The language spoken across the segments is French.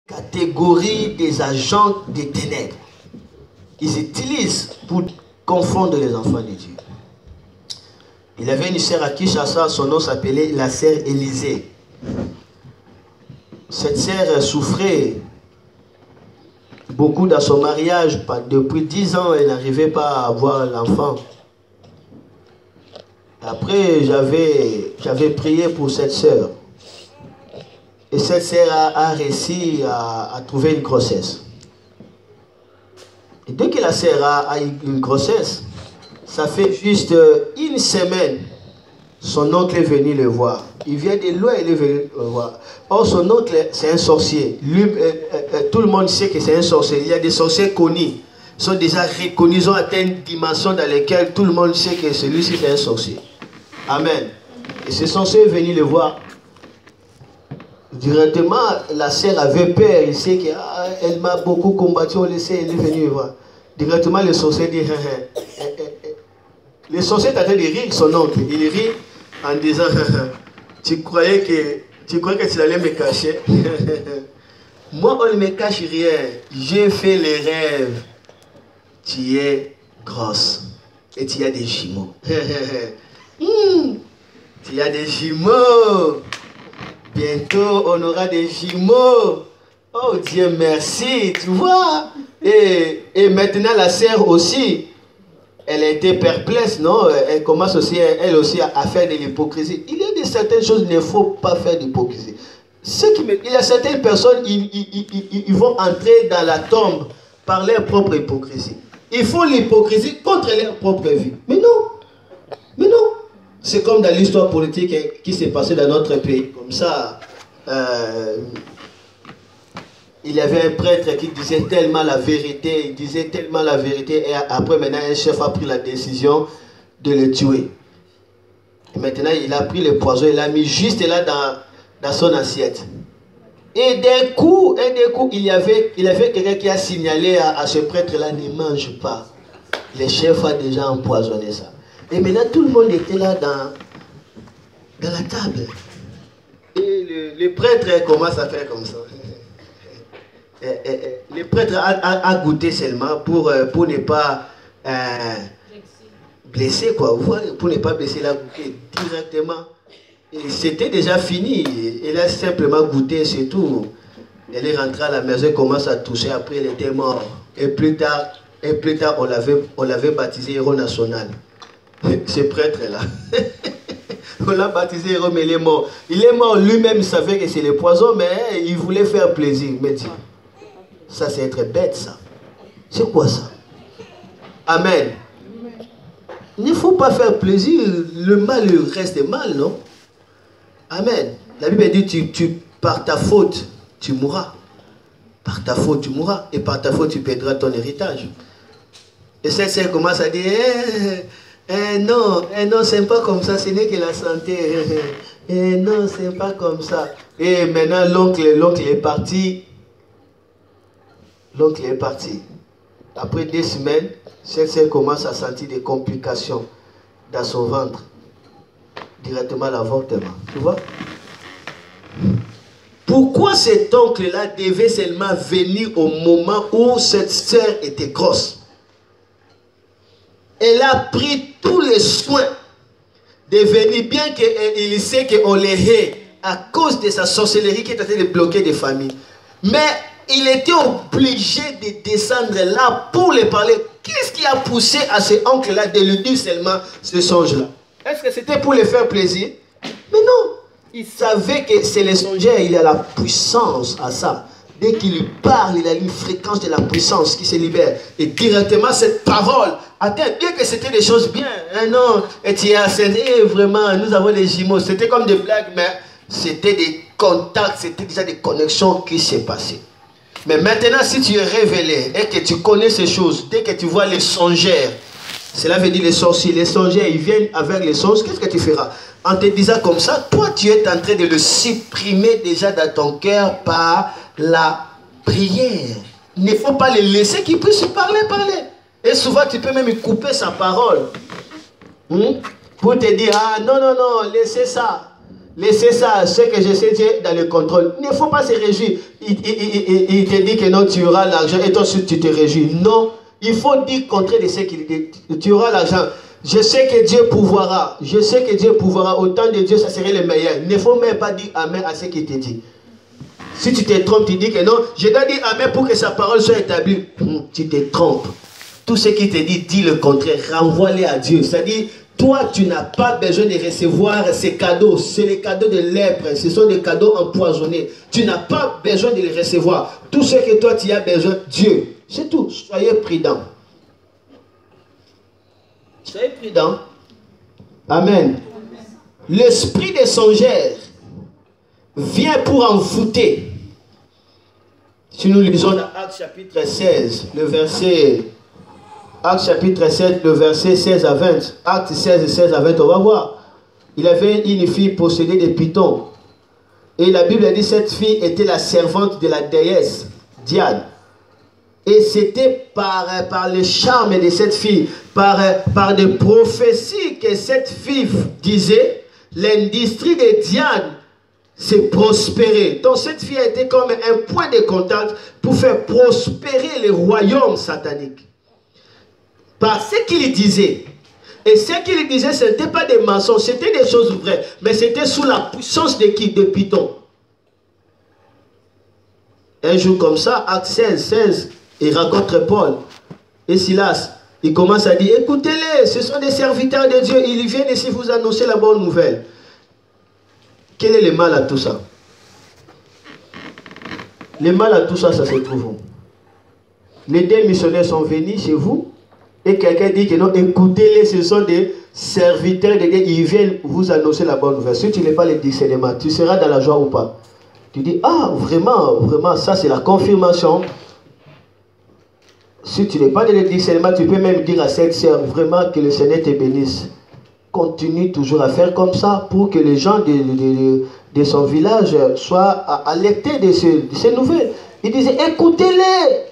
catégorie des agents des ténèbres. Ils utilisent pour confondre les enfants de Dieu. Il avait une sœur à Kinshasa, son nom s'appelait la sœur Élisée. Cette sœur souffrait beaucoup dans son mariage. Depuis 10 ans, elle n'arrivait pas à avoir l'enfant. Après, j'avais prié pour cette sœur. Et cette sœur a réussi à trouver une grossesse. Et dès que la sœur a eu une grossesse, ça fait juste une semaine, son oncle est venu le voir. Il vient de loin, il est venu le voir. Or, son oncle, c'est un sorcier. Lui, tout le monde sait que c'est un sorcier. Il y a des sorciers connus. Ils sont déjà reconnus, ils ont atteint une dimension dans laquelle tout le monde sait que celui-ci c'est un sorcier. Amen. Et ce sorcier est venu le voir. Directement, la sœur avait peur. Il sait qu'elle m'a beaucoup combattu. On le sait, elle est venue le voir. Directement, le sorcier dit le sorcier est en train de rire, son oncle. Il rit en disant tu croyais que tu allais me cacher. Moi, on ne me cache rien. J'ai fait les rêves. Tu es grosse. Et tu as des jumeaux. Tu as des jumeaux. Bientôt, on aura des jumeaux. Oh Dieu, merci. Tu vois. Et maintenant, la sœur aussi, elle a été perplexe, non? Elle commence aussi, elle aussi, à faire de l'hypocrisie. Il y a de certaines choses, il ne faut pas faire d'hypocrisie. Il y a certaines personnes, ils vont entrer dans la tombe par leur propre hypocrisie. Ils font l'hypocrisie contre leur propre vie. Mais non. Mais non. C'est comme dans l'histoire politique qui s'est passée dans notre pays. Comme ça, il y avait un prêtre qui disait tellement la vérité, il disait tellement la vérité, et après maintenant un chef a pris la décision de le tuer. Et maintenant il a pris le poison, il l'a mis juste là dans son assiette. Et d'un coup, il y avait quelqu'un qui a signalé à ce prêtre-là, ne mange pas. Le chef a déjà empoisonné ça. Et maintenant tout le monde était là dans la table. Et le prêtre commence à faire comme ça. Le prêtre a goûté seulement pour ne pas blesser, quoi. Pour ne pas blesser, il a goûté directement. Et c'était déjà fini. Il a simplement goûté, c'est tout. Elle est rentrée à la maison, elle commence à toucher, après elle était morte. Et plus tard on l'avait baptisé héros national. Ce prêtre-là. On l'a baptisé héros, mais il est mort. Il est mort, lui-même savait que c'est le poison, mais il voulait faire plaisir. Mais dis, ça c'est être bête, ça. C'est quoi ça? Amen. Il ne faut pas faire plaisir. Le mal reste mal, non? Amen. La Bible dit, par ta faute, tu mourras. Par ta faute, tu mourras. Et par ta faute, tu perdras ton héritage. Et cette sœur commence à dire, non, c'est pas comme ça, ce n'est que la santé. Non, c'est pas comme ça. Et maintenant, l'oncle est parti. L'oncle est parti. Après 2 semaines, cette sœur commence à sentir des complications dans son ventre. Directement l'avortement. Tu vois? Pourquoi cet oncle-là devait seulement venir au moment où cette sœur était grosse? Elle a pris tous les soins de venir, bien qu'il sait qu'on les hait à cause de sa sorcellerie qui est en train de bloquer des familles. Mais il était obligé de descendre là pour les parler. Qu'est-ce qui a poussé à ce oncle-là de lui dire seulement ce songe-là? Est-ce que c'était pour les faire plaisir? Mais non. Il savait que c'est les songeurs, il y a la puissance à ça. Dès qu'il lui parle, il a une fréquence de la puissance qui se libère. Et directement, cette parole atteint, bien que c'était des choses bien. Hein, non, et tu es ascendé, vraiment, nous avons des jumeaux. C'était comme des blagues, mais c'était des contacts, c'était déjà des connexions qui s'est passées. Mais maintenant, si tu es révélé et que tu connais ces choses, dès que tu vois les songeurs, cela veut dire les sorciers, les songeurs, ils viennent avec les songes, qu'est-ce que tu feras? En te disant comme ça, toi, tu es en train de le supprimer déjà dans ton cœur par la prière. Il ne faut pas le laisser qu'il puisse parler. Et souvent, tu peux même couper sa parole. Pour te dire, ah non, laissez ça. Laissez ça, ce que je sais, Dieu dans le contrôle. Il ne faut pas se réjouir. Il te dit que non, tu auras l'argent et toi aussi tu te réjouis. Non, il faut dire contraire de ce qu'il dit. Tu auras l'argent. Je sais que Dieu pourvoira. Je sais que Dieu pourvoira. Au temps de Dieu, ça serait le meilleur. Il ne faut même pas dire Amen à ce qu'il te dit. Si tu te trompes, tu dis que non, je dois dire Amen pour que sa parole soit établie. Tu te trompes. Tout ce qu'il te dit, dis le contraire. Renvoie-les à Dieu. C'est-à-dire, toi, tu n'as pas besoin de recevoir ces cadeaux. C'est les cadeaux de lèpre. Ce sont des cadeaux empoisonnés. Tu n'as pas besoin de les recevoir. Tout ce que toi, tu as besoin, Dieu. C'est tout. Soyez prudents. Soyez prudents. Amen. L'esprit des songeurs vient pour envoûter. Si nous lisons dans Actes chapitre 16, le verset... Actes chapitre 7, le verset 16 à 20. Actes 16, 16 à 20, on va voir. Il avait une fille possédée de pythons. Et la Bible dit que cette fille était la servante de la déesse Diane. Et c'était par le charme de cette fille, par des prophéties que cette fille disait, l'industrie de Diane s'est prospérée. Donc cette fille a été comme un point de contact pour faire prospérer le royaume satanique. Par ce qu'il disait. Et ce qu'il disait, ce n'était pas des mensonges, c'était des choses vraies. Mais c'était sous la puissance de qui? De Python. Un jour comme ça, Acte 16, 16, il rencontre Paul et Silas. Il commence à dire, écoutez-les, ce sont des serviteurs de Dieu. Ils viennent ici vous annoncer la bonne nouvelle. Quel est le mal à tout ça? Le mal à tout ça, ça se trouve où? Les deux missionnaires sont venus chez vous. Et quelqu'un dit que non, écoutez-les, ce sont des serviteurs de Dieu, ils viennent vous annoncer la bonne nouvelle. Si tu n'es pas le discernement, tu seras dans la joie ou pas? Tu dis, ah, vraiment, vraiment, ça c'est la confirmation. Si tu n'es pas dans le discernement, tu peux même dire à cette sœur, vraiment que le Seigneur te bénisse. Continue toujours à faire comme ça pour que les gens de son village soient alertés de ces nouvelles. Il disait, écoutez-les.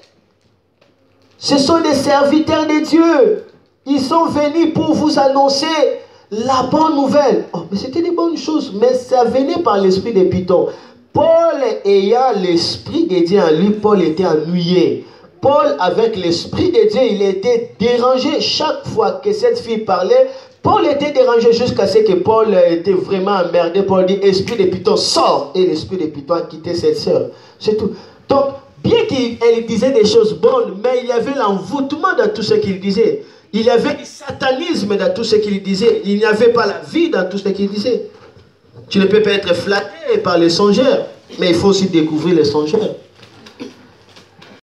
Ce sont des serviteurs de Dieu. Ils sont venus pour vous annoncer la bonne nouvelle. Oh, mais c'était des bonnes choses, mais ça venait par l'esprit de Python. Paul ayant l'esprit de Dieu en lui, Paul était ennuyé. Paul, avec l'esprit de Dieu, il était dérangé. Chaque fois que cette fille parlait, Paul était dérangé jusqu'à ce que Paul était vraiment emmerdé. Paul dit, esprit de Python, sors. Et l'esprit de Python a quitté cette sœur. C'est tout. Donc, bien qu'elle disait des choses bonnes, mais il y avait l'envoûtement dans tout ce qu'il disait. Il y avait du satanisme dans tout ce qu'il disait. Il n'y avait pas la vie dans tout ce qu'il disait. Tu ne peux pas être flatté par les songeurs, mais il faut aussi découvrir les songeurs.